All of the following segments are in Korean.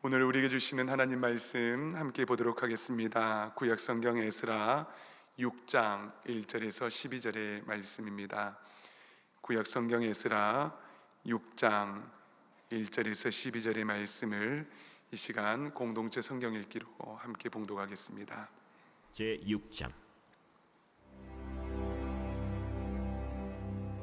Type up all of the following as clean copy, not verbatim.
오늘 우리에게 주시는 하나님 말씀 함께 보도록 하겠습니다. 구약성경 에스라 6장 1절에서 12절의 말씀입니다. 구약성경 에스라 6장 1절에서 12절의 말씀을 이 시간 공동체 성경 읽기로 함께 봉독하겠습니다. 제6장.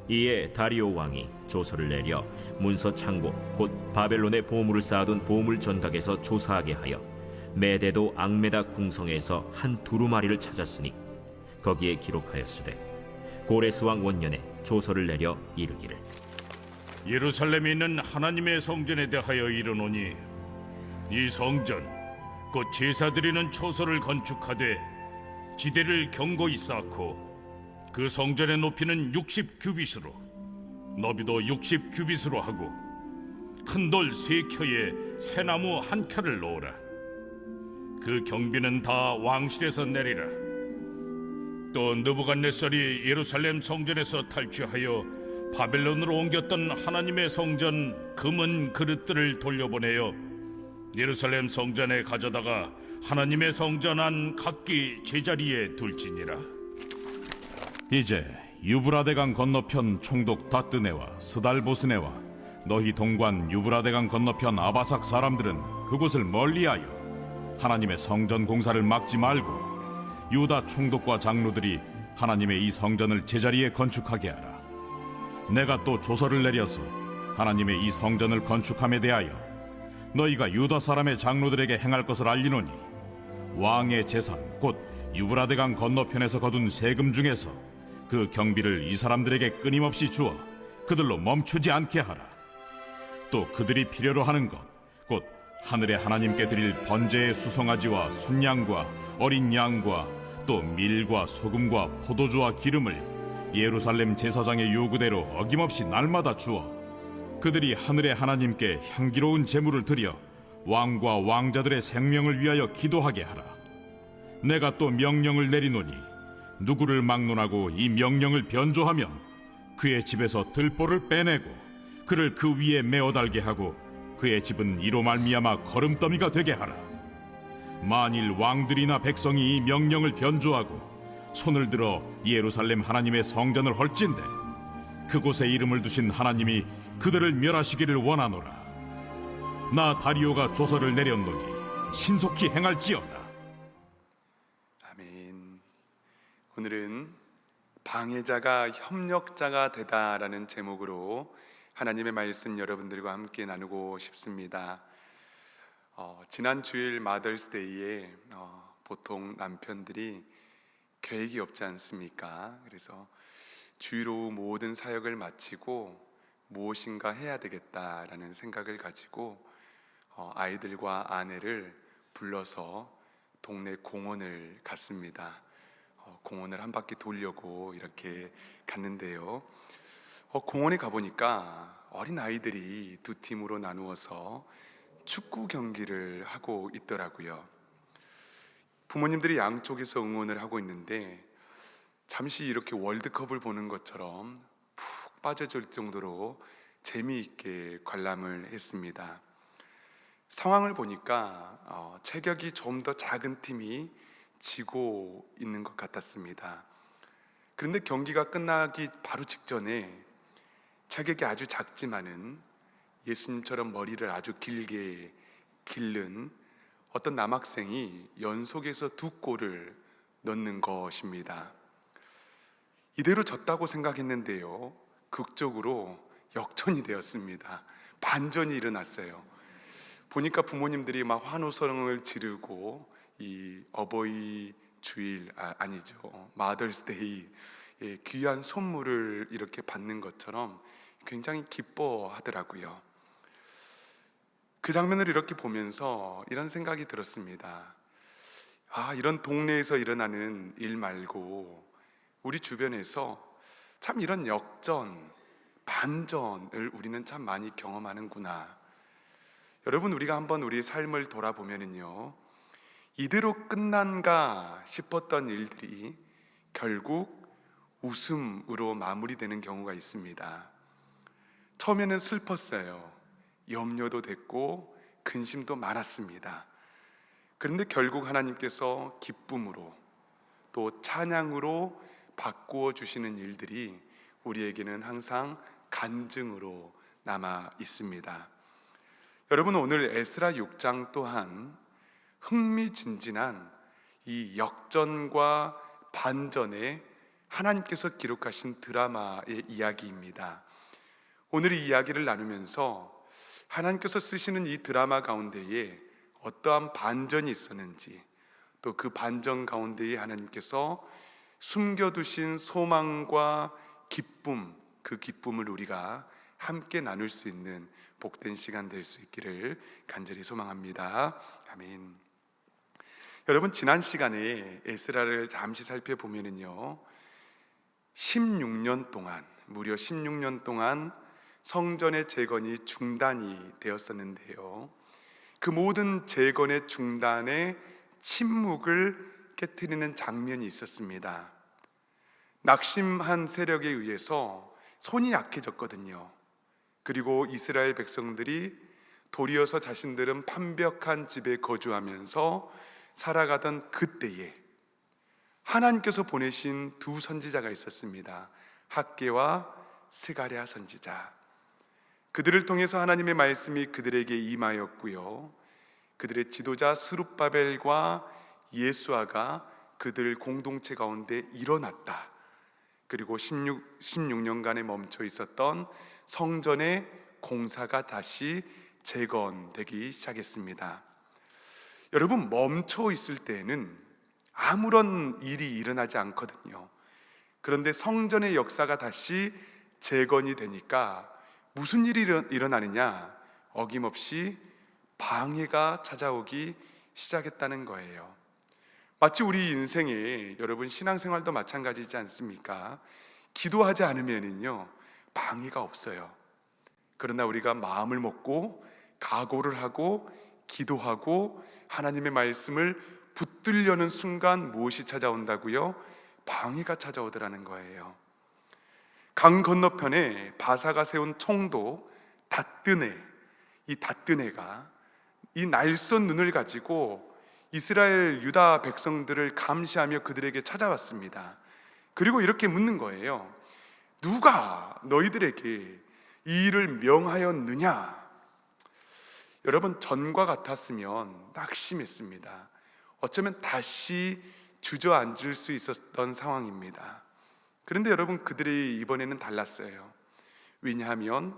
이에 다리오 왕이 조서를 내려 문서 창고 곧 바벨론의 보물을 쌓아둔 보물 전각에서 조사하게 하여 메데도 앙메다 궁성에서 한 두루마리를 찾았으니 거기에 기록하였으되 고레스 왕 원년에 조서를 내려 이르기를 예루살렘에 있는 하나님의 성전에 대하여 이르노니 이 성전 곧 제사 드리는 초소를 건축하되 지대를 견고히 쌓고 그 성전의 높이는 60규빗으로 너비도 60규빗으로 하고 큰 돌 3켜에 새나무 1켜를 놓으라. 그 경비는 다 왕실에서 내리라. 또 느부갓네살이 예루살렘 성전에서 탈취하여 바벨론으로 옮겼던 하나님의 성전 금은 그릇들을 돌려보내어 예루살렘 성전에 가져다가 하나님의 성전 안 각기 제자리에 둘지니라. 이제 유브라데강 건너편 총독 다뜨네와 스달보스네와 너희 동관 유브라데강 건너편 아바삭 사람들은 그곳을 멀리하여 하나님의 성전 공사를 막지 말고 유다 총독과 장로들이 하나님의 이 성전을 제자리에 건축하게 하라. 내가 또 조서를 내려서 하나님의 이 성전을 건축함에 대하여 너희가 유다 사람의 장로들에게 행할 것을 알리노니 왕의 재산 곧 유브라데강 건너편에서 거둔 세금 중에서 그 경비를 이 사람들에게 끊임없이 주어 그들로 멈추지 않게 하라. 또 그들이 필요로 하는 것 곧 하늘의 하나님께 드릴 번제의 수송아지와 순양과 어린 양과 또 밀과 소금과 포도주와 기름을 예루살렘 제사장의 요구대로 어김없이 날마다 주어 그들이 하늘의 하나님께 향기로운 제물을 드려 왕과 왕자들의 생명을 위하여 기도하게 하라. 내가 또 명령을 내리노니 누구를 막론하고 이 명령을 변조하면 그의 집에서 들보를 빼내고 그를 그 위에 메어 달게 하고 그의 집은 이로 말미암아 거름더미가 되게 하라. 만일 왕들이나 백성이 이 명령을 변조하고 손을 들어 예루살렘 하나님의 성전을 헐진대 그곳에 이름을 두신 하나님이 그들을 멸하시기를 원하노라. 나 다리오가 조서를 내렸노니 신속히 행할지어다. 아멘. 오늘은 방해자가 협력자가 되다라는 제목으로 하나님의 말씀 여러분들과 함께 나누고 싶습니다. 지난 주일 마더스데이에 보통 남편들이 계획이 없지 않습니까? 그래서 주일 오후 모든 사역을 마치고 무엇인가 해야 되겠다라는 생각을 가지고 아이들과 아내를 불러서 동네 공원을 갔습니다. 공원을 한 바퀴 돌려고 이렇게 갔는데요. 공원에 가보니까 어린 아이들이 두 팀으로 나누어서 축구 경기를 하고 있더라고요. 부모님들이 양쪽에서 응원을 하고 있는데 잠시 이렇게 월드컵을 보는 것처럼 푹 빠져들 정도로 재미있게 관람을 했습니다. 상황을 보니까 체격이 좀 더 작은 팀이 지고 있는 것 같았습니다. 그런데 경기가 끝나기 바로 직전에 체격이 아주 작지만은 예수님처럼 머리를 아주 길게 기른 어떤 남학생이 연속해서 2골을 넣는 것입니다. 이대로 졌다고 생각했는데요, 극적으로 역전이 되었습니다. 반전이 일어났어요. 보니까 부모님들이 막 환호성을 지르고 이 어버이 주일 아니죠, 마더스데이 귀한 선물을 이렇게 받는 것처럼 굉장히 기뻐하더라고요. 그 장면을 이렇게 보면서 이런 생각이 들었습니다. 이런 동네에서 일어나는 일 말고 우리 주변에서 참 이런 역전, 반전을 우리는 참 많이 경험하는구나. 여러분, 우리가 한번 우리 삶을 돌아보면은요, 이대로 끝난가 싶었던 일들이 결국 웃음으로 마무리되는 경우가 있습니다. 처음에는 슬펐어요. 염려도 됐고 근심도 많았습니다. 그런데 결국 하나님께서 기쁨으로 또 찬양으로 바꾸어 주시는 일들이 우리에게는 항상 간증으로 남아 있습니다. 여러분, 오늘 에스라 6장 또한 흥미진진한 이 역전과 반전에 하나님께서 기록하신 드라마의 이야기입니다. 오늘 이 이야기를 나누면서 하나님께서 쓰시는 이 드라마 가운데에 어떠한 반전이 있었는지, 또 그 반전 가운데에 하나님께서 숨겨두신 소망과 기쁨, 그 기쁨을 우리가 함께 나눌 수 있는 복된 시간 될 수 있기를 간절히 소망합니다. 아멘. 여러분, 지난 시간에 에스라를 잠시 살펴보면은요, 16년 동안, 무려 16년 동안 성전의 재건이 중단이 되었었는데요, 그 모든 재건의 중단에 침묵을 깨트리는 장면이 있었습니다. 낙심한 세력에 의해서 손이 약해졌거든요. 그리고 이스라엘 백성들이 도리어서 자신들은 판벽한 집에 거주하면서 살아가던 그때에 하나님께서 보내신 두 선지자가 있었습니다. 학개와 스가랴 선지자. 그들을 통해서 하나님의 말씀이 그들에게 임하였고요, 그들의 지도자 스룹바벨과 예수아가 그들 공동체 가운데 일어났다. 그리고 16년간에 멈춰 있었던 성전의 공사가 다시 재건되기 시작했습니다. 여러분, 멈춰 있을 때에는 아무런 일이 일어나지 않거든요. 그런데 성전의 역사가 다시 재건이 되니까 무슨 일이 일어나느냐? 어김없이 방해가 찾아오기 시작했다는 거예요. 마치 우리 인생에, 여러분 신앙생활도 마찬가지지 않습니까? 기도하지 않으면요 방해가 없어요. 그러나 우리가 마음을 먹고 각오를 하고 기도하고 하나님의 말씀을 붙들려는 순간 무엇이 찾아온다고요? 방해가 찾아오더라는 거예요. 강 건너편에 바사가 세운 총도 닷드네, 이 닷드네가 이 날선 눈을 가지고 이스라엘 유다 백성들을 감시하며 그들에게 찾아왔습니다. 그리고 이렇게 묻는 거예요. 누가 너희들에게 이 일을 명하였느냐? 여러분, 전과 같았으면 낙심했습니다. 어쩌면 다시 주저앉을 수 있었던 상황입니다. 그런데 여러분, 그들이 이번에는 달랐어요. 왜냐하면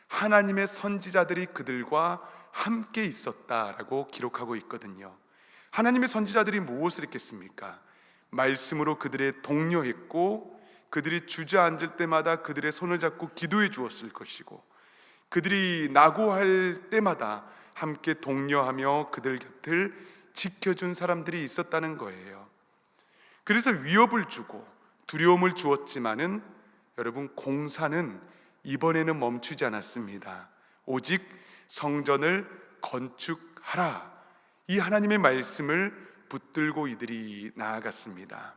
하나님의 선지자들이 그들과 함께 있었다라고 기록하고 있거든요. 하나님의 선지자들이 무엇을 했겠습니까? 말씀으로 그들의 독려했고, 그들이 주저앉을 때마다 그들의 손을 잡고 기도해 주었을 것이고, 그들이 낙오할 때마다 함께 독려하며 그들 곁을 지켜준 사람들이 있었다는 거예요. 그래서 위협을 주고 두려움을 주었지만은 여러분, 공사는 이번에는 멈추지 않았습니다. 오직 성전을 건축하라, 이 하나님의 말씀을 붙들고 이들이 나아갔습니다.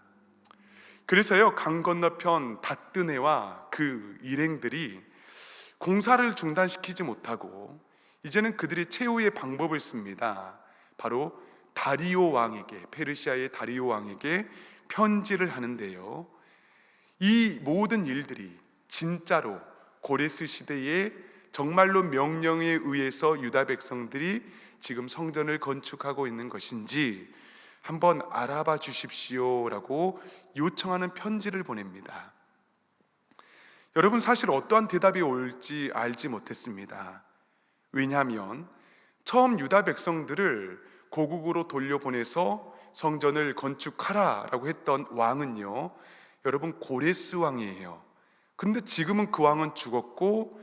그래서요, 강 건너편 닷드네와 그 일행들이 공사를 중단시키지 못하고 이제는 그들이 최후의 방법을 씁니다. 바로 다리오 왕에게, 페르시아의 다리오 왕에게 편지를 하는데요, 이 모든 일들이 진짜로 고레스 시대에 정말로 명령에 의해서 유다 백성들이 지금 성전을 건축하고 있는 것인지 한번 알아봐 주십시오라고 요청하는 편지를 보냅니다. 여러분, 사실 어떠한 대답이 올지 알지 못했습니다. 왜냐하면 처음 유다 백성들을 고국으로 돌려보내서 성전을 건축하라라고 했던 왕은요, 여러분 고레스 왕이에요. 그런데 지금은 그 왕은 죽었고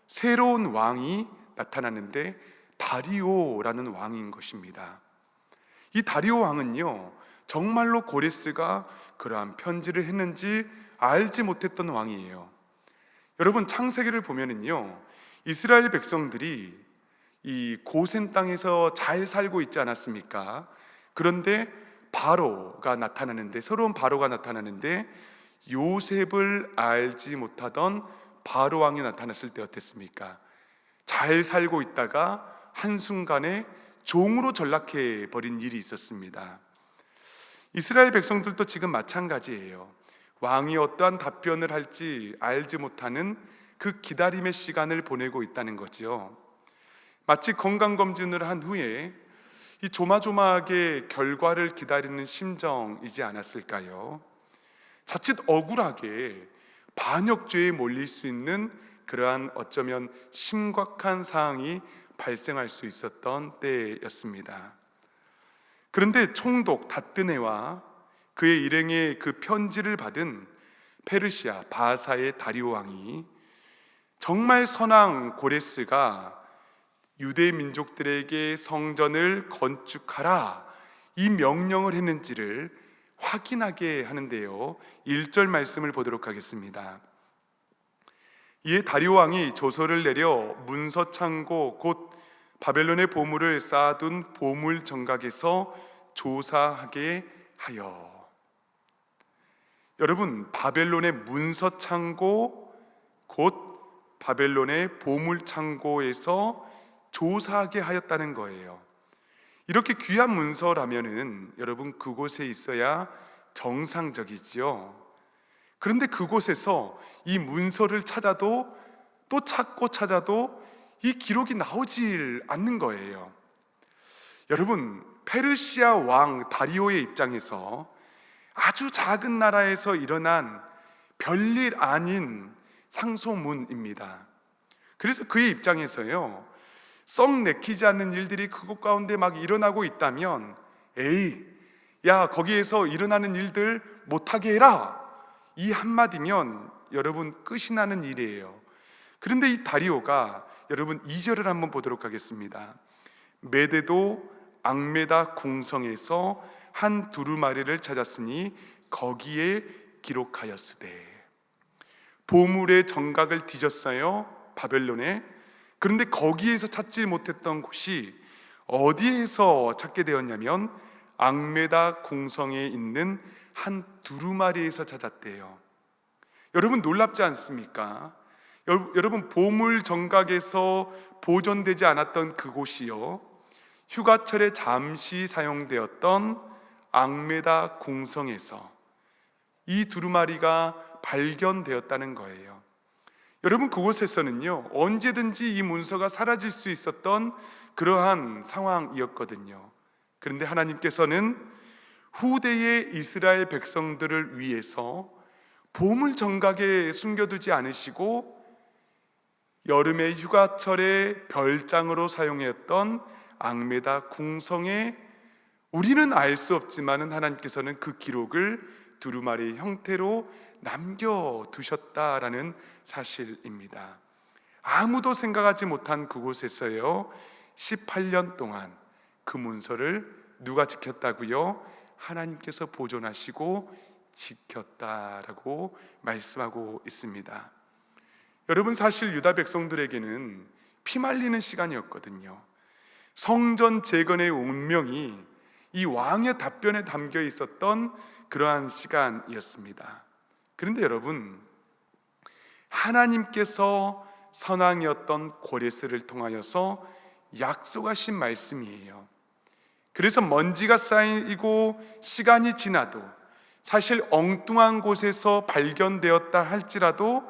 새로운 왕이 나타났는데 다리오라는 왕인 것입니다. 이 다리오 왕은요, 정말로 고레스가 그러한 편지를 했는지 알지 못했던 왕이에요. 여러분, 창세기를 보면은요, 이스라엘 백성들이 이 고센 땅에서 잘 살고 있지 않았습니까? 그런데 바로가 나타나는데, 새로운 바로가 나타나는데 요셉을 알지 못하던 바로 왕이 나타났을 때 어땠습니까? 잘 살고 있다가 한순간에 종으로 전락해 버린 일이 있었습니다. 이스라엘 백성들도 지금 마찬가지예요. 왕이 어떠한 답변을 할지 알지 못하는 그 기다림의 시간을 보내고 있다는 거지요. 마치 건강검진을 한 후에 이 조마조마하게 결과를 기다리는 심정이지 않았을까요? 자칫 억울하게 반역죄에 몰릴 수 있는 그러한 어쩌면 심각한 상황이 발생할 수 있었던 때였습니다. 그런데 총독 다뜨네와 그의 일행의 그 편지를 받은 페르시아 바사의 다리오 왕이 정말 선왕 고레스가 유대 민족들에게 성전을 건축하라 이 명령을 했는지를 확인하게 하는데요. 1절 말씀을 보도록 하겠습니다. 이에 다리오 왕이 조서를 내려 문서 창고 곧 바벨론의 보물을 쌓아둔 보물 정각에서 조사하게 하여. 여러분, 바벨론의 문서 창고 곧 바벨론의 보물 창고에서 조사하게 하였다는 거예요. 이렇게 귀한 문서라면은 여러분 그곳에 있어야 정상적이지요. 그런데 그곳에서 이 문서를 찾아도 또 찾고 찾아도 이 기록이 나오질 않는 거예요. 여러분, 페르시아 왕 다리오의 입장에서 아주 작은 나라에서 일어난 별일 아닌 상소문입니다. 그래서 그의 입장에서요, 썩 내키지 않는 일들이 그곳 가운데 막 일어나고 있다면 에이, 야 거기에서 일어나는 일들 못하게 해라, 이 한마디면 여러분 끝이 나는 일이에요. 그런데 이 다리오가 여러분 2절을 한번 보도록 하겠습니다. 메대도 앙메다 궁성에서 한 두루마리를 찾았으니 거기에 기록하였으되. 보물의 정각을 뒤졌어요, 바벨론에. 그런데 거기에서 찾지 못했던 곳이 어디에서 찾게 되었냐면 앙메다 궁성에 있는 한 두루마리에서 찾았대요. 여러분 놀랍지 않습니까? 여러분 보물 정각에서 보존되지 않았던 그곳이요, 휴가철에 잠시 사용되었던 앙메다 궁성에서 이 두루마리가 발견되었다는 거예요. 여러분 그곳에서는요 언제든지 이 문서가 사라질 수 있었던 그러한 상황이었거든요. 그런데 하나님께서는 후대의 이스라엘 백성들을 위해서 보물 정각에 숨겨두지 않으시고 여름의 휴가철에 별장으로 사용했던 앙메다 궁성에 우리는 알 수 없지만은 하나님께서는 그 기록을 두루마리 형태로 남겨두셨다라는 사실입니다. 아무도 생각하지 못한 그곳에서요 18년 동안 그 문서를 누가 지켰다고요? 하나님께서 보존하시고 지켰다라고 말씀하고 있습니다. 여러분 사실 유다 백성들에게는 피말리는 시간이었거든요. 성전 재건의 운명이 이 왕의 답변에 담겨 있었던 그러한 시간이었습니다. 그런데 여러분 하나님께서 선왕이었던 고레스를 통하여서 약속하신 말씀이에요. 그래서 먼지가 쌓이고 시간이 지나도 사실 엉뚱한 곳에서 발견되었다 할지라도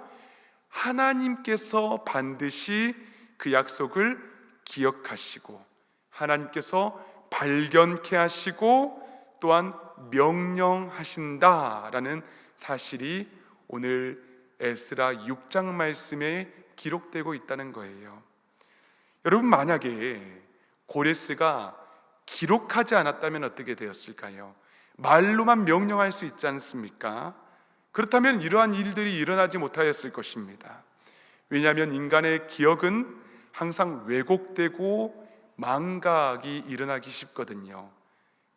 하나님께서 반드시 그 약속을 기억하시고 하나님께서 발견케 하시고 또한 명령하신다라는 사실이 오늘 에스라 6장 말씀에 기록되고 있다는 거예요. 여러분 만약에 고레스가 기록하지 않았다면 어떻게 되었을까요? 말로만 명령할 수 있지 않습니까? 그렇다면 이러한 일들이 일어나지 못하였을 것입니다. 왜냐하면 인간의 기억은 항상 왜곡되고 망각이 일어나기 쉽거든요.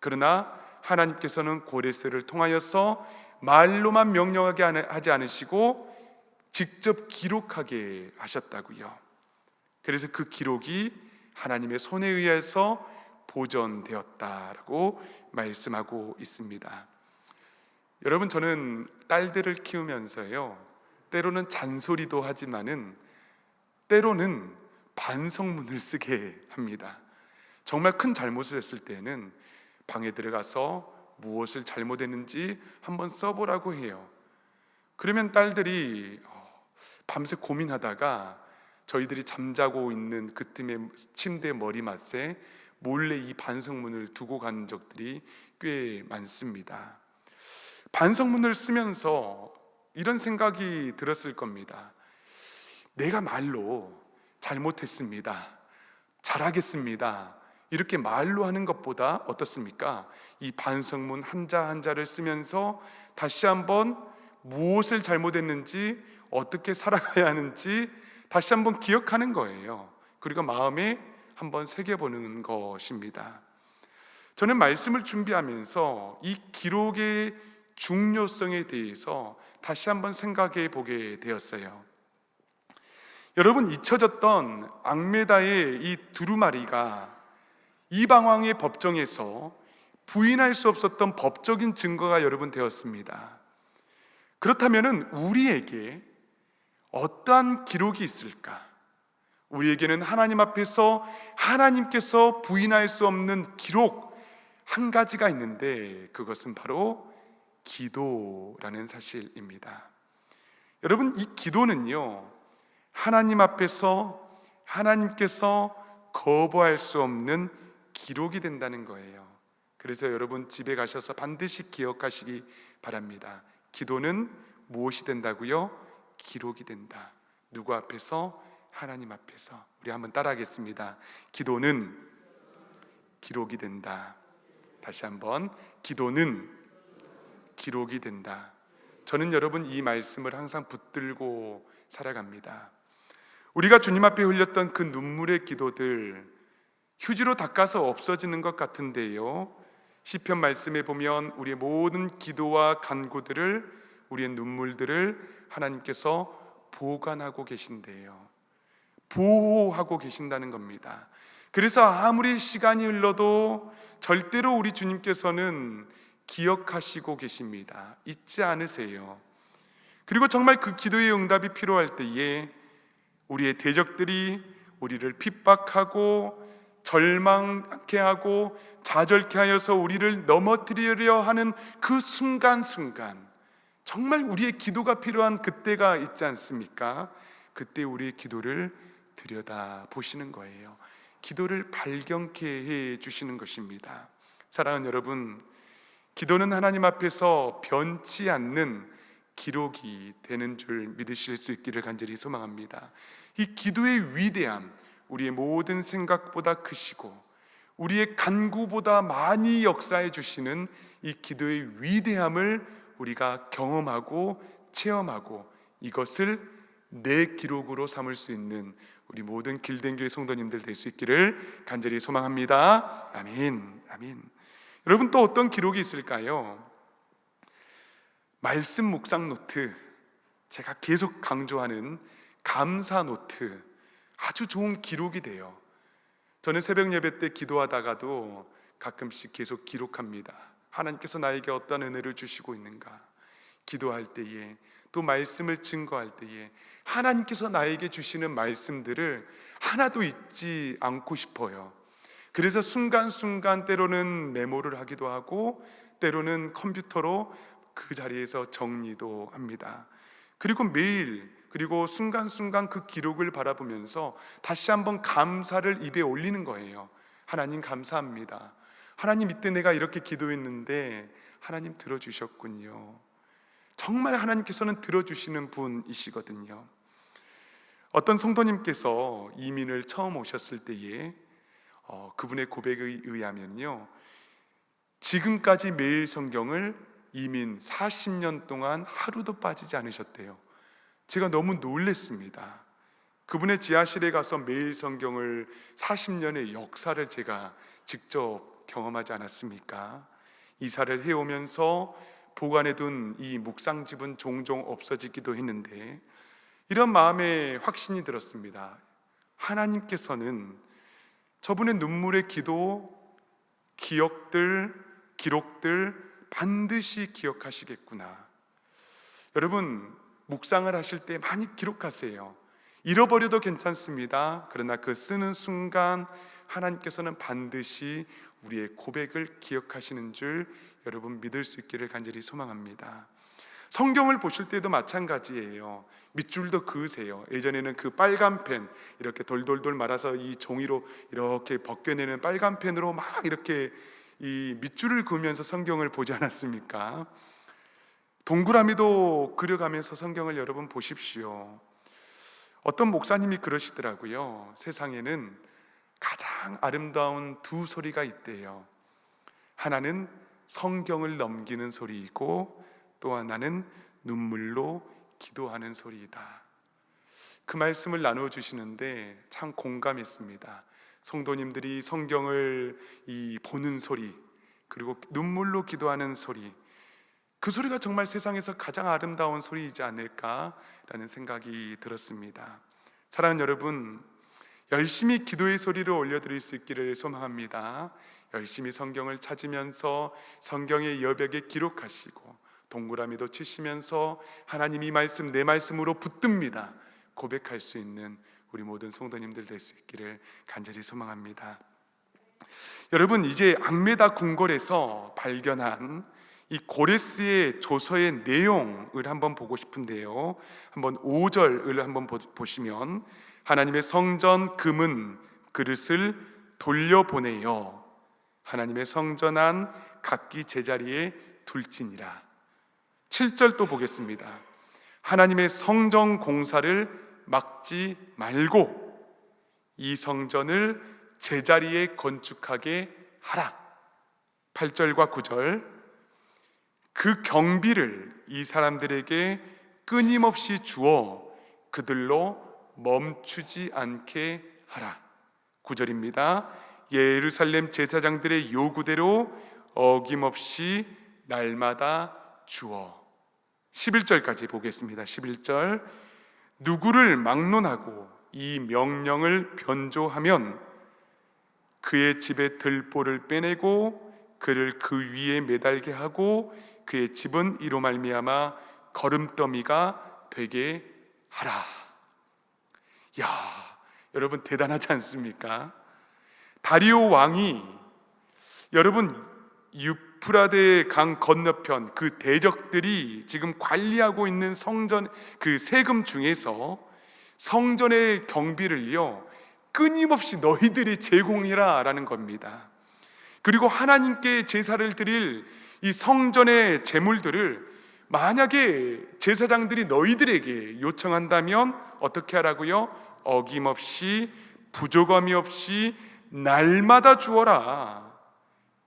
그러나 하나님께서는 고레스를 통하여서 말로만 명령하게 하지 않으시고 직접 기록하게 하셨다고요. 그래서 그 기록이 하나님의 손에 의해서 보존되었다라고 말씀하고 있습니다. 여러분 저는 딸들을 키우면서요 때로는 잔소리도 하지만은 때로는 반성문을 쓰게 합니다. 정말 큰 잘못을 했을 때는 방에 들어가서 무엇을 잘못했는지 한번 써보라고 해요. 그러면 딸들이 밤새 고민하다가 저희들이 잠자고 있는 그 틈에 침대 머리맡에 몰래 이 반성문을 두고 간 적들이 꽤 많습니다. 반성문을 쓰면서 이런 생각이 들었을 겁니다. 내가 말로 잘못했습니다, 잘하겠습니다, 이렇게 말로 하는 것보다 어떻습니까? 이 반성문 한자 한자를 쓰면서 다시 한번 무엇을 잘못했는지, 어떻게 살아가야 하는지 다시 한번 기억하는 거예요. 그리고 마음에 한번 새겨보는 것입니다. 저는 말씀을 준비하면서 이 기록의 중요성에 대해서 다시 한번 생각해 보게 되었어요. 여러분, 잊혀졌던 앙메다의 이 두루마리가 이방왕의 법정에서 부인할 수 없었던 법적인 증거가 여러분 되었습니다. 그렇다면 우리에게 어떠한 기록이 있을까? 우리에게는 하나님 앞에서 하나님께서 부인할 수 없는 기록 한 가지가 있는데, 그것은 바로 기도라는 사실입니다. 여러분, 이 기도는요, 하나님 앞에서 하나님께서 거부할 수 없는 기록이 된다는 거예요. 그래서 여러분 집에 가셔서 반드시 기억하시기 바랍니다. 기도는 무엇이 된다고요? 기록이 된다. 누구 앞에서? 하나님 앞에서. 우리 한번 따라하겠습니다. 기도는 기록이 된다. 다시 한번, 기도는 기록이 된다. 저는 여러분 이 말씀을 항상 붙들고 살아갑니다. 우리가 주님 앞에 흘렸던 그 눈물의 기도들 휴지로 닦아서 없어지는 것 같은데요, 시편 말씀에 보면 우리의 모든 기도와 간구들을, 우리의 눈물들을 하나님께서 보관하고 계신대요. 보호하고 계신다는 겁니다. 그래서 아무리 시간이 흘러도 절대로 우리 주님께서는 기억하시고 계십니다. 잊지 않으세요. 그리고 정말 그 기도의 응답이 필요할 때에 우리의 대적들이 우리를 핍박하고 절망케 하고 좌절케 하여서 우리를 넘어뜨리려 하는 그 순간순간, 정말 우리의 기도가 필요한 그때가 있지 않습니까? 그때 우리의 기도를 들여다 보시는 거예요. 기도를 발견케 해 주시는 것입니다. 사랑하는 여러분, 기도는 하나님 앞에서 변치 않는 기록이 되는 줄 믿으실 수 있기를 간절히 소망합니다. 이 기도의 위대함, 우리의 모든 생각보다 크시고 우리의 간구보다 많이 역사해 주시는 이 기도의 위대함을 우리가 경험하고 체험하고 이것을 내 기록으로 삼을 수 있는 우리 모든 길된교회 성도님들 될 수 있기를 간절히 소망합니다. 아멘. 아멘. 여러분, 또 어떤 기록이 있을까요? 말씀 묵상 노트, 제가 계속 강조하는 감사 노트, 아주 좋은 기록이 돼요. 저는 새벽 예배 때 기도하다가도 가끔씩 계속 기록합니다. 하나님께서 나에게 어떤 은혜를 주시고 있는가, 기도할 때에, 또 말씀을 증거할 때에 하나님께서 나에게 주시는 말씀들을 하나도 잊지 않고 싶어요. 그래서 순간순간 때로는 메모를 하기도 하고 때로는 컴퓨터로 그 자리에서 정리도 합니다. 그리고 매일, 그리고 순간순간 그 기록을 바라보면서 다시 한번 감사를 입에 올리는 거예요. 하나님 감사합니다. 하나님, 이때 내가 이렇게 기도했는데 하나님 들어주셨군요. 정말 하나님께서는 들어주시는 분이시거든요. 어떤 성도님께서 이민을 처음 오셨을 때에 그분의 고백에 의하면요, 지금까지 매일 성경을 이민 40년 동안 하루도 빠지지 않으셨대요. 제가 너무 놀랬습니다. 그분의 지하실에 가서 매일 성경을 40년의 역사를 제가 직접 경험하지 않았습니까? 이사를 해오면서 보관해둔 이 묵상집은 종종 없어지기도 했는데 이런 마음에 확신이 들었습니다. 하나님께서는 저분의 눈물의 기도, 기억들, 기록들 반드시 기억하시겠구나. 여러분, 묵상을 하실 때 많이 기록하세요. 잃어버려도 괜찮습니다. 그러나 그 쓰는 순간 하나님께서는 반드시 우리의 고백을 기억하시는 줄 여러분 믿을 수 있기를 간절히 소망합니다. 성경을 보실 때도 마찬가지예요. 밑줄도 그으세요. 예전에는 그 빨간 펜 이렇게 돌돌돌 말아서 이 종이로 이렇게 벗겨내는 빨간 펜으로 막 이렇게 이 밑줄을 그으면서 성경을 보지 않았습니까? 동그라미도 그려가면서 성경을 여러분 보십시오. 어떤 목사님이 그러시더라고요. 세상에는 가장 아름다운 두 소리가 있대요. 하나는 성경을 넘기는 소리이고 또 하나는 눈물로 기도하는 소리이다. 그 말씀을 나누어 주시는데 참 공감했습니다. 성도님들이 성경을 보는 소리, 그리고 눈물로 기도하는 소리, 그 소리가 정말 세상에서 가장 아름다운 소리이지 않을까라는 생각이 들었습니다. 사랑하는 여러분, 열심히 기도의 소리를 올려드릴 수 있기를 소망합니다. 열심히 성경을 찾으면서 성경의 여백에 기록하시고 동그라미도 치시면서 하나님 이 말씀 내 말씀으로 붙듭니다 고백할 수 있는 우리 모든 성도님들 될 수 있기를 간절히 소망합니다. 여러분, 이제 앙메다 궁궐에서 발견한 이 고레스의 조서의 내용을 한번 보고 싶은데요, 한번 5절을 한번 보시면 하나님의 성전 금은 그릇을 돌려보내요 하나님의 성전 안 각기 제자리에 둘지니라. 7절 또 보겠습니다. 하나님의 성전 공사를 막지 말고 이 성전을 제자리에 건축하게 하라. 8절과 9절, 그 경비를 이 사람들에게 끊임없이 주어 그들로 멈추지 않게 하라. 9절입니다. 예루살렘 제사장들의 요구대로 어김없이 날마다 주어. 11절까지 보겠습니다. 11절, 누구를 막론하고 이 명령을 변조하면 그의 집에 들보를 빼내고 그를 그 위에 매달게 하고 그의 집은 이로 말미암아 거름더미가 되게 하라. 야, 여러분 대단하지 않습니까? 다리오 왕이 여러분 유프라데 강 건너편 그 대적들이 지금 관리하고 있는 성전 그 세금 중에서 성전의 경비를요 끊임없이 너희들이 제공해라 라는 겁니다. 그리고 하나님께 제사를 드릴 이 성전의 제물들을 만약에 제사장들이 너희들에게 요청한다면 어떻게 하라고요? 어김없이 부족함이 없이 날마다 주어라.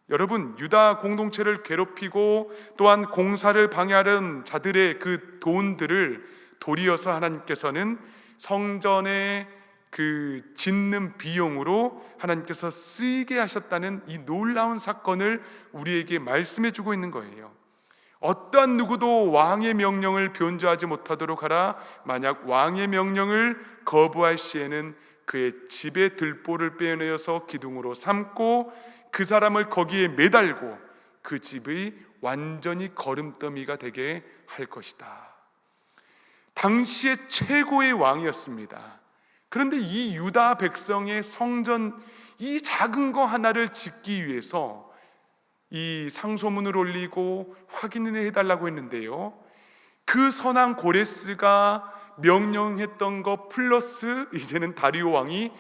여러분, 유다 공동체를 괴롭히고 또한 공사를 방해하는 자들의 그 돈들을 도리어서 하나님께서는 성전의 그 짓는 비용으로 하나님께서 쓰이게 하셨다는 이 놀라운 사건을 우리에게 말씀해 주고 있는 거예요. 어떠한 누구도 왕의 명령을 변조하지 못하도록 하라. 만약 왕의 명령을 거부할 시에는 그의 집에 들보를 빼내어서 기둥으로 삼고 그 사람을 거기에 매달고 그 집의 완전히 거름더미가 되게 할 것이다. 당시의 최고의 왕이었습니다. 그런데 이 유다 백성의 성전 이 작은 거 하나를 짓기 위해서 이 상소문을 올리고 확인을 해달라고 했는데요, 그 선한 고레스가 명령했던 것 플러스 이제는 다리오 왕이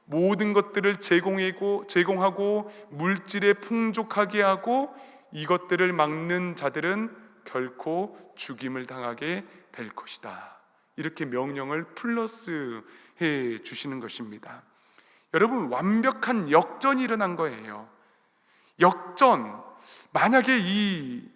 모든 것들을 제공하고 물질에 풍족하게 하고 이것들을 막는 자들은 결코 죽임을 당하게 될 것이다. 이렇게 명령을 플러스 해 주시는 것입니다. 여러분, 완벽한 역전이 일어난 거예요. 역전. 만약에 이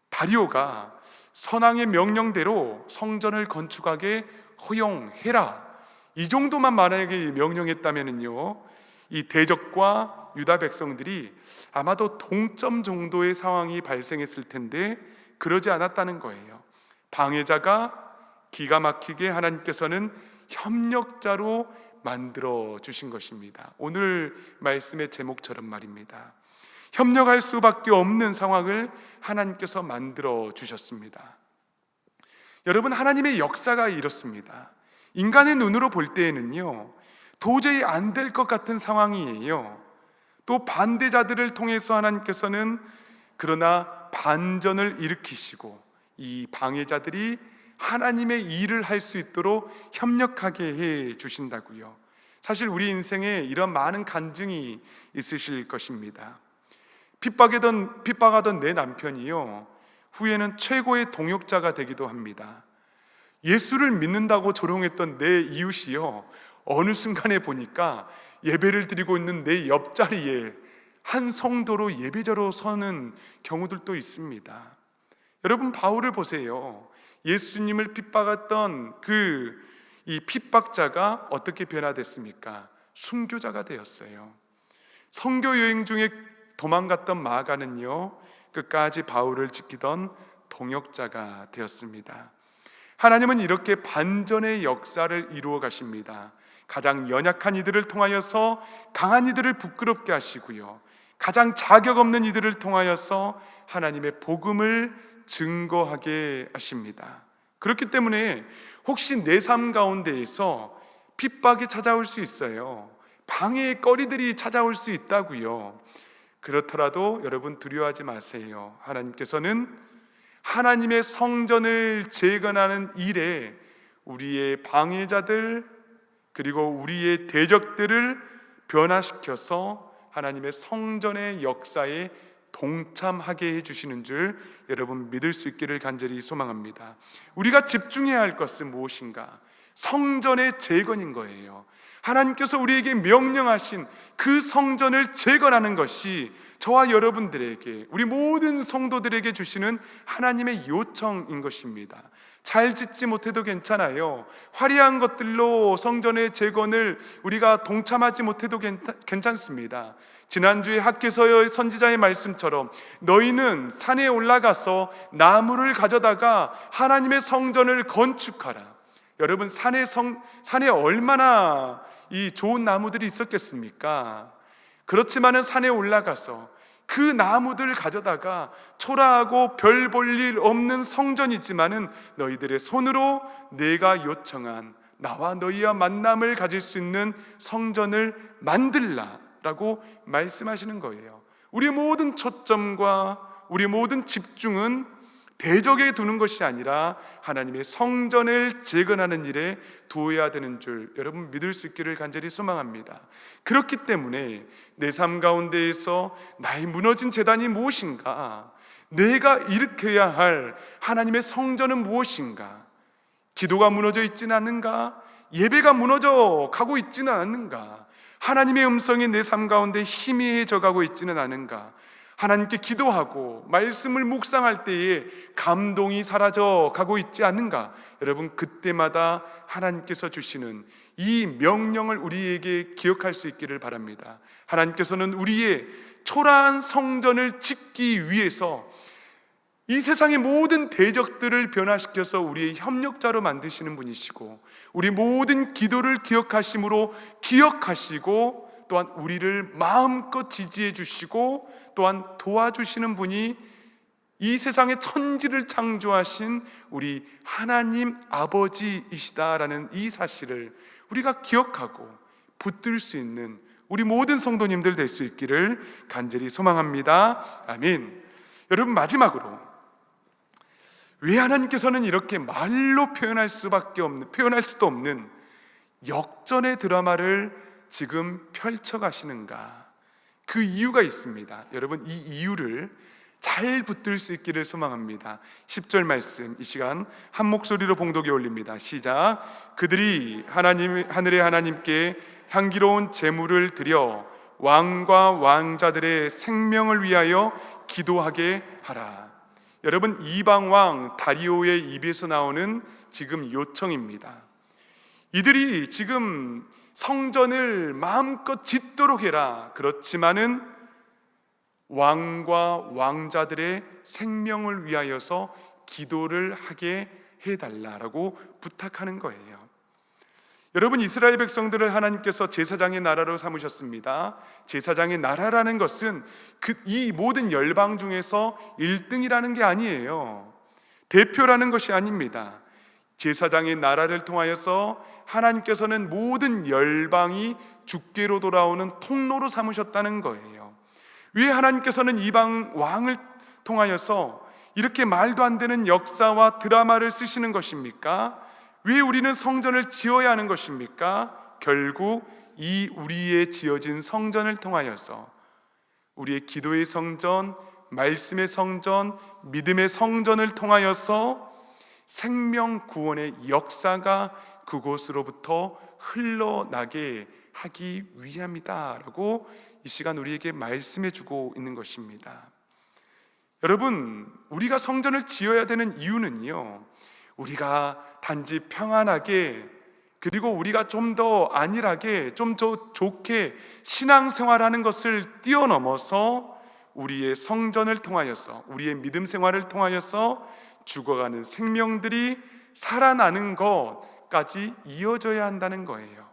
다리오가 선왕의 명령대로 성전을 건축하게 허용해라, 이 정도만 만약에 명령했다면요, 이 대적과 유다 백성들이 아마도 동점 정도의 상황이 발생했을 텐데 그러지 않았다는 거예요. 방해자가 기가 막히게 하나님께서는 협력자로 만들어 주신 것입니다. 오늘 말씀의 제목처럼 말입니다. 협력할 수밖에 없는 상황을 하나님께서 만들어 주셨습니다. 여러분, 하나님의 역사가 이렇습니다. 인간의 눈으로 볼 때에는요, 도저히 안 될 것 같은 상황이에요. 또 반대자들을 통해서 하나님께서는 그러나 반전을 일으키시고 이 방해자들이 하나님의 일을 할 수 있도록 협력하게 해 주신다고요. 사실 우리 인생에 이런 많은 간증이 있으실 것입니다. 핍박하던 내 남편이요, 후에는 최고의 동역자가 되기도 합니다. 예수를 믿는다고 조롱했던 내 이웃이요, 어느 순간에 보니까 예배를 드리고 있는 내 옆자리에 한 성도로 예배자로 서는 경우들도 있습니다. 여러분, 바울을 보세요. 예수님을 핍박했던 이 핍박자가 어떻게 변화됐습니까? 순교자가 되었어요. 선교 여행 중에 도망갔던 마가는요, 끝까지 바울을 지키던 동역자가 되었습니다. 하나님은 이렇게 반전의 역사를 이루어 가십니다. 가장 연약한 이들을 통하여서 강한 이들을 부끄럽게 하시고요, 가장 자격 없는 이들을 통하여서 하나님의 복음을 증거하게 하십니다. 그렇기 때문에 혹시 내 삶 가운데에서 핍박이 찾아올 수 있어요. 방해의 거리들이 찾아올 수 있다고요. 그렇더라도 여러분, 두려워하지 마세요. 하나님께서는 하나님의 성전을 재건하는 일에 우리의 방해자들 그리고 우리의 대적들을 변화시켜서 하나님의 성전의 역사에 동참하게 해주시는 줄 여러분 믿을 수 있기를 간절히 소망합니다. 우리가 집중해야 할 것은 무엇인가? 성전의 재건인 거예요. 하나님께서 우리에게 명령하신 그 성전을 재건하는 것이 저와 여러분들에게, 우리 모든 성도들에게 주시는 하나님의 요청인 것입니다. 잘 짓지 못해도 괜찮아요. 화려한 것들로 성전의 재건을 우리가 동참하지 못해도 괜찮습니다. 지난주에 학개서의 선지자의 말씀처럼 너희는 산에 올라가서 나무를 가져다가 하나님의 성전을 건축하라. 여러분, 산에 얼마나 이 좋은 나무들이 있었겠습니까? 그렇지만은 산에 올라가서 그 나무들을 가져다가 초라하고 별 볼 일 없는 성전이지만은 너희들의 손으로 내가 요청한 나와 너희와 만남을 가질 수 있는 성전을 만들라라고 말씀하시는 거예요. 우리 모든 초점과 우리 모든 집중은 대적에 두는 것이 아니라 하나님의 성전을 재건하는 일에 두어야 되는 줄 여러분 믿을 수 있기를 간절히 소망합니다. 그렇기 때문에 내 삶 가운데에서 나의 무너진 재단이 무엇인가? 내가 일으켜야 할 하나님의 성전은 무엇인가? 기도가 무너져 있지는 않는가? 예배가 무너져 가고 있지는 않는가? 하나님의 음성이 내 삶 가운데 희미해져 가고 있지는 않은가? 하나님께 기도하고 말씀을 묵상할 때에 감동이 사라져 가고 있지 않는가? 여러분, 그때마다 하나님께서 주시는 이 명령을 우리에게 기억할 수 있기를 바랍니다. 하나님께서는 우리의 초라한 성전을 짓기 위해서 이 세상의 모든 대적들을 변화시켜서 우리의 협력자로 만드시는 분이시고, 우리 모든 기도를 기억하심으로 기억하시고, 또한 우리를 마음껏 지지해 주시고 또한 도와주시는 분이 이 세상의 천지를 창조하신 우리 하나님 아버지이시다라는 이 사실을 우리가 기억하고 붙들 수 있는 우리 모든 성도님들 될 수 있기를 간절히 소망합니다. 아멘. 여러분, 마지막으로 왜 하나님께서는 이렇게 말로 표현할 수도 없는 역전의 드라마를 지금 펼쳐가시는가? 그 이유가 있습니다. 여러분, 이 이유를 잘 붙들 수 있기를 소망합니다. 10절 말씀, 이 시간 한 목소리로 봉독에 올립니다. 시작. 그들이 하늘의 하나님께 향기로운 제물을 드려 왕과 왕자들의 생명을 위하여 기도하게 하라. 여러분, 이방왕 다리오의 입에서 나오는 지금 요청입니다. 이들이 지금 성전을 마음껏 짓도록 해라. 그렇지만은 왕과 왕자들의 생명을 위하여서 기도를 하게 해달라라고 부탁하는 거예요. 여러분, 이스라엘 백성들을 하나님께서 제사장의 나라로 삼으셨습니다. 제사장의 나라라는 것은 이 모든 열방 중에서 1등이라는 게 아니에요. 대표라는 것이 아닙니다. 제사장의 나라를 통하여서 하나님께서는 모든 열방이 주께로 돌아오는 통로로 삼으셨다는 거예요. 왜 하나님께서는 이방 왕을 통하여서 이렇게 말도 안 되는 역사와 드라마를 쓰시는 것입니까? 왜 우리는 성전을 지어야 하는 것입니까? 결국 이 우리의 지어진 성전을 통하여서 우리의 기도의 성전, 말씀의 성전, 믿음의 성전을 통하여서 생명 구원의 역사가 그곳으로부터 흘러나게 하기 위함이다라고 이 시간 우리에게 말씀해 주고 있는 것입니다. 여러분, 우리가 성전을 지어야 되는 이유는요, 우리가 단지 평안하게, 그리고 우리가 좀 더 안일하게, 좀 더 좋게 신앙생활하는 것을 뛰어넘어서 우리의 성전을 통하여서, 우리의 믿음 생활을 통하여서 죽어가는 생명들이 살아나는 것까지 이어져야 한다는 거예요.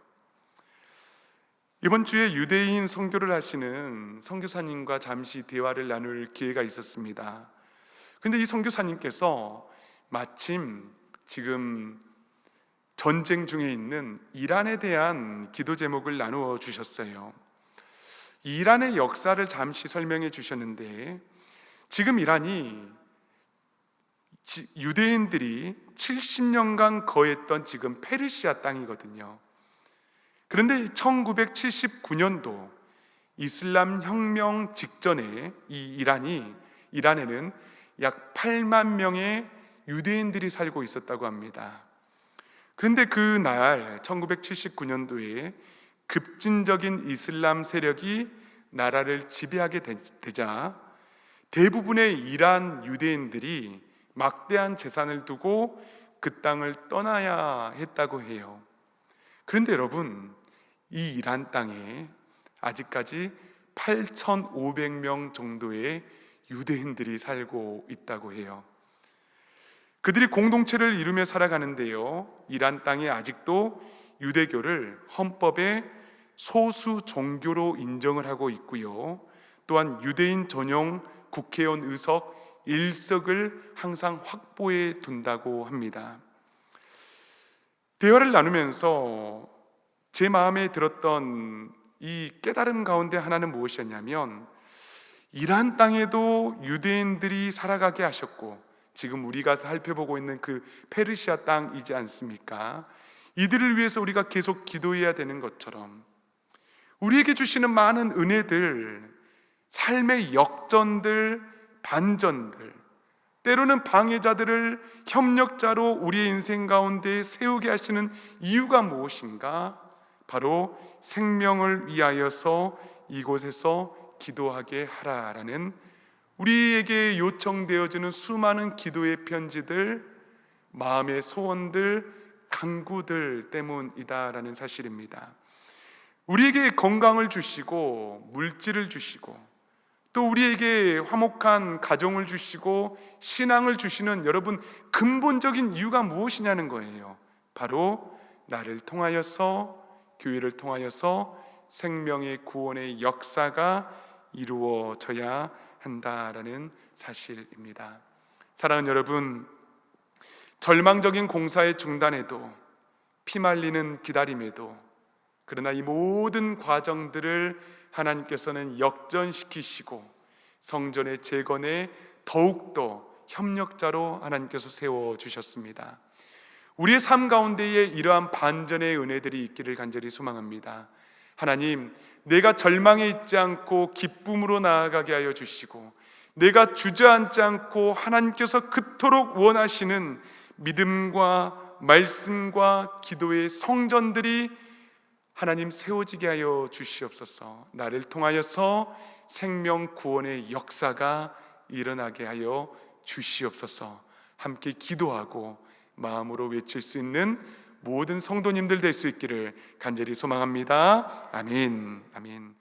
이번 주에 유대인 선교를 하시는 선교사님과 잠시 대화를 나눌 기회가 있었습니다. 그런데 이 선교사님께서 마침 지금 전쟁 중에 있는 이란에 대한 기도 제목을 나누어 주셨어요. 이란의 역사를 잠시 설명해 주셨는데, 지금 이란이 유대인들이 70년간 거했던 지금 페르시아 땅이거든요. 그런데 1979년도 이슬람 혁명 직전에 이 이란에는 약 8만 명의 유대인들이 살고 있었다고 합니다. 그런데 그날 1979년도에 급진적인 이슬람 세력이 나라를 지배하게 되자 대부분의 이란 유대인들이 막대한 재산을 두고 그 땅을 떠나야 했다고 해요. 그런데 여러분, 이 이란 땅에 아직까지 8,500명 정도의 유대인들이 살고 있다고 해요. 그들이 공동체를 이루며 살아가는데요, 이란 땅에 아직도 유대교를 헌법에 소수 종교로 인정을 하고 있고요, 또한 유대인 전용 국회의원 의석 1석을 항상 확보해 둔다고 합니다. 대화를 나누면서 제 마음에 들었던 이 깨달음 가운데 하나는 무엇이었냐면, 이란 땅에도 유대인들이 살아가게 하셨고, 지금 우리가 살펴보고 있는 그 페르시아 땅이지 않습니까? 이들을 위해서 우리가 계속 기도해야 되는 것처럼 우리에게 주시는 많은 은혜들, 삶의 역전들, 반전들, 때로는 방해자들을 협력자로 우리의 인생 가운데 세우게 하시는 이유가 무엇인가? 바로 생명을 위하여서 이곳에서 기도하게 하라라는 우리에게 요청되어지는 수많은 기도의 편지들, 마음의 소원들, 간구들 때문이다라는 사실입니다. 우리에게 건강을 주시고 물질을 주시고 또 우리에게 화목한 가정을 주시고 신앙을 주시는 여러분 근본적인 이유가 무엇이냐는 거예요. 바로 나를 통하여서, 교회를 통하여서 생명의 구원의 역사가 이루어져야 한다라는 사실입니다. 사랑하는 여러분, 절망적인 공사의 중단에도, 피말리는 기다림에도, 그러나 이 모든 과정들을 하나님께서는 역전시키시고 성전의 재건에 더욱더 협력자로 하나님께서 세워주셨습니다. 우리의 삶 가운데에 이러한 반전의 은혜들이 있기를 간절히 소망합니다. 하나님, 내가 절망에 있지 않고 기쁨으로 나아가게 하여 주시고, 내가 주저앉지 않고 하나님께서 그토록 원하시는 믿음과 말씀과 기도의 성전들이 하나님 세워지게 하여 주시옵소서. 나를 통하여서 생명 구원의 역사가 일어나게 하여 주시옵소서. 함께 기도하고 마음으로 외칠 수 있는 모든 성도님들 될 수 있기를 간절히 소망합니다. 아멘. 아멘.